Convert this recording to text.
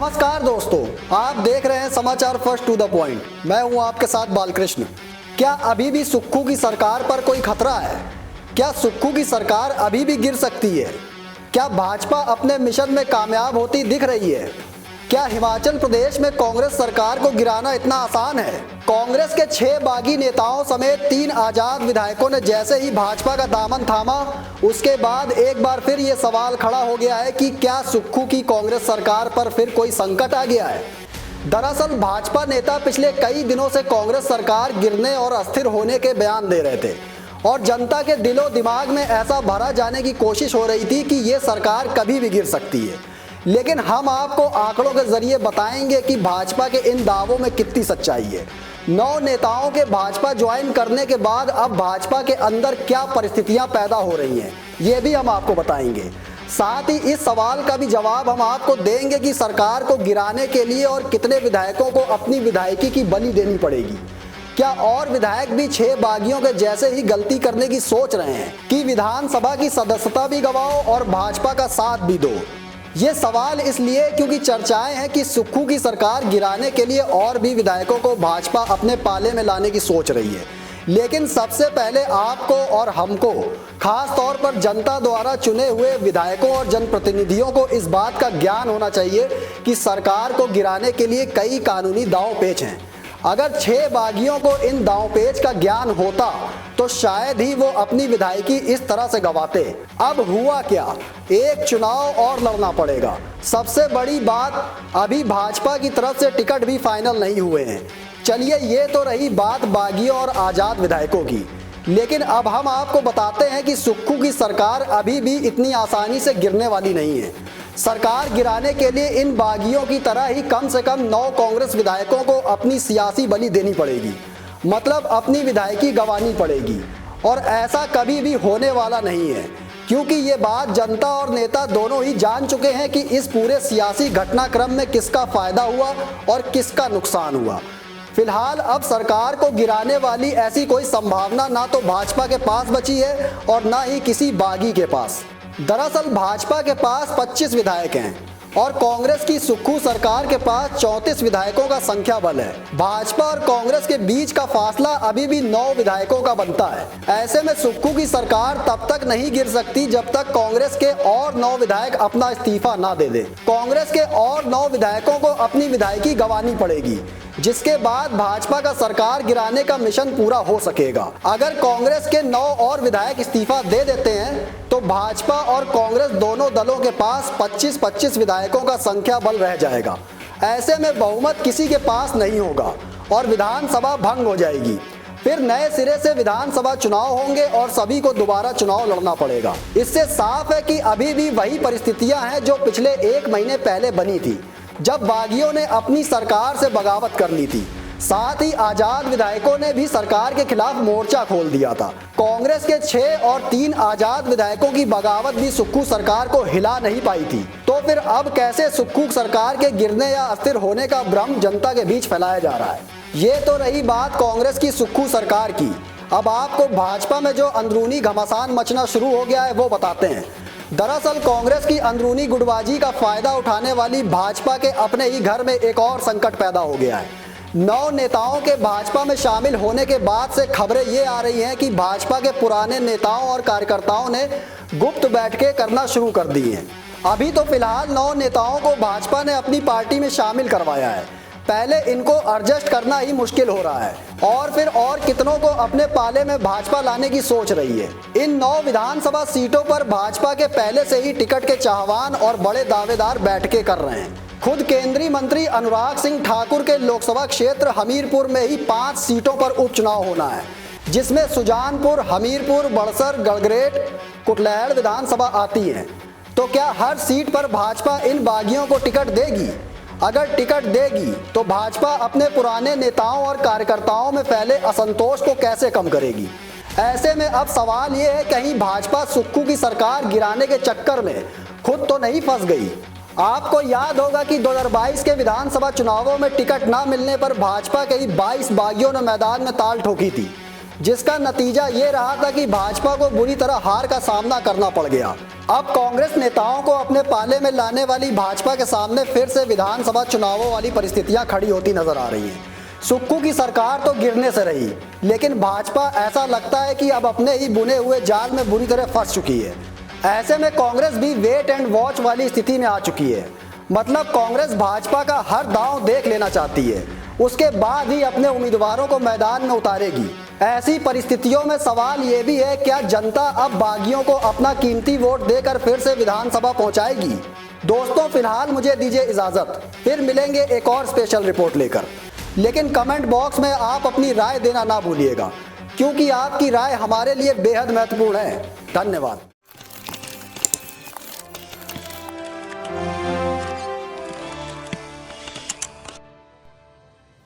नमस्कार दोस्तों, आप देख रहे हैं समाचार फर्स्ट टू द पॉइंट। मैं हूं आपके साथ बालकृष्ण। क्या अभी भी सुक्खू की सरकार पर कोई खतरा है? क्या सुक्खू की सरकार अभी भी गिर सकती है? क्या भाजपा अपने मिशन में कामयाब होती दिख रही है? क्या हिमाचल प्रदेश में कांग्रेस सरकार को गिराना इतना आसान है? कांग्रेस के 6 बागी नेताओं समेत 3 आजाद विधायकों ने जैसे ही भाजपा का दामन थामा, उसके बाद एक बार फिर ये सवाल खड़ा हो गया है कि क्या सुक्खू की कांग्रेस सरकार पर फिर कोई संकट आ गया है? दरअसल भाजपा नेता पिछले कई दिनों से कांग्रेस सरकार गिरने और अस्थिर होने के बयान दे रहे थे और जनता के दिलो दिमाग में ऐसा भरा जाने की कोशिश हो रही थी कि ये सरकार कभी भी गिर सकती है। लेकिन हम आपको आंकड़ों के जरिए बताएंगे कि भाजपा के इन दावों में कितनी सच्चाई है। 9 नेताओं के भाजपा ज्वाइन करने के बाद अब भाजपा के अंदर क्या परिस्थितियां पैदा हो रही हैं, ये भी हम आपको बताएंगे। साथ ही इस सवाल का भी जवाब हम आपको देंगे कि सरकार को गिराने के लिए और कितने विधायकों को अपनी विधायकी की बलि देनी पड़ेगी। क्या और विधायक भी 6 बागियों के जैसे ही गलती करने की सोच रहे हैं कि विधानसभा की सदस्यता भी गवाओ और भाजपा का साथ भी दो? ये सवाल इसलिए क्योंकि चर्चाएं हैं कि सुक्खू की सरकार गिराने के लिए और भी विधायकों को भाजपा अपने पाले में लाने की सोच रही है। लेकिन सबसे पहले आपको और हमको, खास तौर पर जनता द्वारा चुने हुए विधायकों और जनप्रतिनिधियों को इस बात का ज्ञान होना चाहिए कि सरकार को गिराने के लिए कई कानूनी दांव पेच हैं। अगर 6 बागियों को इन दांव पेच का ज्ञान होता तो शायद ही वो अपनी विधायकी इस तरह से गवाते। अब हुआ क्या, एक चुनाव और लड़ना पड़ेगा। सबसे बड़ी बात, अभी भाजपा की तरफ से टिकट भी फाइनल नहीं हुए हैं। चलिए, ये तो रही बात बागियों और आजाद विधायकों की। लेकिन अब हम आपको बताते हैं कि सुक्खू की सरकार अभी भी इतनी आसानी से गिरने वाली नहीं है। सरकार गिराने के लिए इन बागियों की तरह ही कम से कम 9 कांग्रेस विधायकों को अपनी सियासी बलि देनी पड़ेगी, मतलब अपनी विधायकी गंवानी पड़ेगी। और ऐसा कभी भी होने वाला नहीं है, क्योंकि ये बात जनता और नेता दोनों ही जान चुके हैं कि इस पूरे सियासी घटनाक्रम में किसका फायदा हुआ और किसका नुकसान हुआ। फिलहाल अब सरकार को गिराने वाली ऐसी कोई संभावना ना तो भाजपा के पास बची है और ना ही किसी बागी के पास। दरअसल भाजपा के पास 25 विधायक हैं और कांग्रेस की सुक्खू सरकार के पास 34 विधायकों का संख्या बल है। भाजपा और कांग्रेस के बीच का फासला अभी भी 9 विधायकों का बनता है। ऐसे में सुक्खू की सरकार तब तक नहीं गिर सकती जब तक कांग्रेस के और 9 विधायक अपना इस्तीफा ना दे दे। कांग्रेस के और 9 विधायकों को अपनी विधायकी गंवानी पड़ेगी, जिसके बाद भाजपा का सरकार गिराने का मिशन पूरा हो सकेगा। अगर कांग्रेस के 9 और विधायक इस्तीफा दे देते हैं तो भाजपा और कांग्रेस दोनों दलों के पास 25-25 विधायकों का संख्या बल रह जाएगा। ऐसे में बहुमत किसी के पास नहीं होगा और विधानसभा भंग हो जाएगी। फिर नए सिरे से विधानसभा चुनाव होंगे और सभी को दोबारा चुनाव लड़ना पड़ेगा। इससे साफ है कि अभी भी वही परिस्थितियां हैं जो पिछले 1 महीने पहले बनी थी, जब बागियों ने अपनी सरकार से बगावत कर ली थी। साथ ही आजाद विधायकों ने भी सरकार के खिलाफ मोर्चा खोल दिया था। कांग्रेस के 6 और 3 आजाद विधायकों की बगावत भी सुक्खू सरकार को हिला नहीं पाई थी। तो फिर अब कैसे सुक्खू सरकार के गिरने या अस्थिर होने का भ्रम जनता के बीच फैलाया जा रहा है? ये तो रही बात कांग्रेस की सुक्खू सरकार की। अब आपको भाजपा में जो अंदरूनी घमासान मचना शुरू हो गया है वो बताते हैं। दरअसल कांग्रेस की अंदरूनी गुटबाजी का फायदा उठाने वाली भाजपा के अपने ही घर में एक और संकट पैदा हो गया है। 9 नेताओं के भाजपा में शामिल होने के बाद से खबरें ये आ रही हैं कि भाजपा के पुराने नेताओं और कार्यकर्ताओं ने गुप्त बैठकें करना शुरू कर दी हैं। अभी तो फिलहाल 9 नेताओं को भाजपा ने अपनी पार्टी में शामिल करवाया है। पहले इनको एडजस्ट करना ही मुश्किल हो रहा है और फिर और कितनों को अपने पाले में भाजपा लाने की सोच रही है। इन 9 विधानसभा सीटों पर भाजपा के पहले से ही टिकट के चाहवान और बड़े दावेदार बैठकें कर रहे हैं। खुद केंद्रीय मंत्री अनुराग सिंह ठाकुर के लोकसभा क्षेत्र हमीरपुर में ही 5 सीटों पर उपचुनाव होना है, जिसमें सुजानपुर, हमीरपुर, बड़सर, गड़ग्रेट, कुटलैहड़ विधानसभा आती है। तो क्या हर सीट पर भाजपा इन बागियों को टिकट देगी? अगर टिकट देगी तो भाजपा अपने पुराने नेताओं और कार्यकर्ताओं में फैले असंतोष को कैसे कम करेगी? ऐसे में अब सवाल ये है, कहीं भाजपा सुक्खू की सरकार गिराने के चक्कर में खुद तो नहीं फंस गई? आपको याद होगा कि 2022 के विधानसभा चुनावों में टिकट ना मिलने पर भाजपा के ही 22 बागियों ने मैदान में ताल ठोकी थी, जिसका नतीजा ये रहा था कि भाजपा को बुरी तरह हार का सामना करना पड़ गया। अब कांग्रेस नेताओं को अपने पाले में लाने वाली भाजपा के सामने फिर से विधानसभा चुनावों वाली परिस्थितियां खड़ी होती नजर आ रही हैं। सुक्खू की सरकार तो गिरने से रही, लेकिन भाजपा ऐसा लगता है कि अब अपने ही बुने हुए जाल में बुरी तरह फंस चुकी है। ऐसे में कांग्रेस भी वेट एंड वॉच वाली स्थिति में आ चुकी है। मतलब कांग्रेस भाजपा का हर दांव देख लेना चाहती है, उसके बाद ही अपने उम्मीदवारों को मैदान में उतारेगी। ऐसी परिस्थितियों में सवाल ये भी है, क्या जनता अब बागियों को अपना कीमती वोट देकर फिर से विधानसभा पहुंचाएगी? दोस्तों, फिलहाल मुझे दीजिए इजाजत, फिर मिलेंगे एक और स्पेशल रिपोर्ट लेकर। लेकिन कमेंट बॉक्स में आप अपनी राय देना ना भूलिएगा, क्योंकि आपकी राय हमारे लिए बेहद महत्वपूर्ण है। धन्यवाद।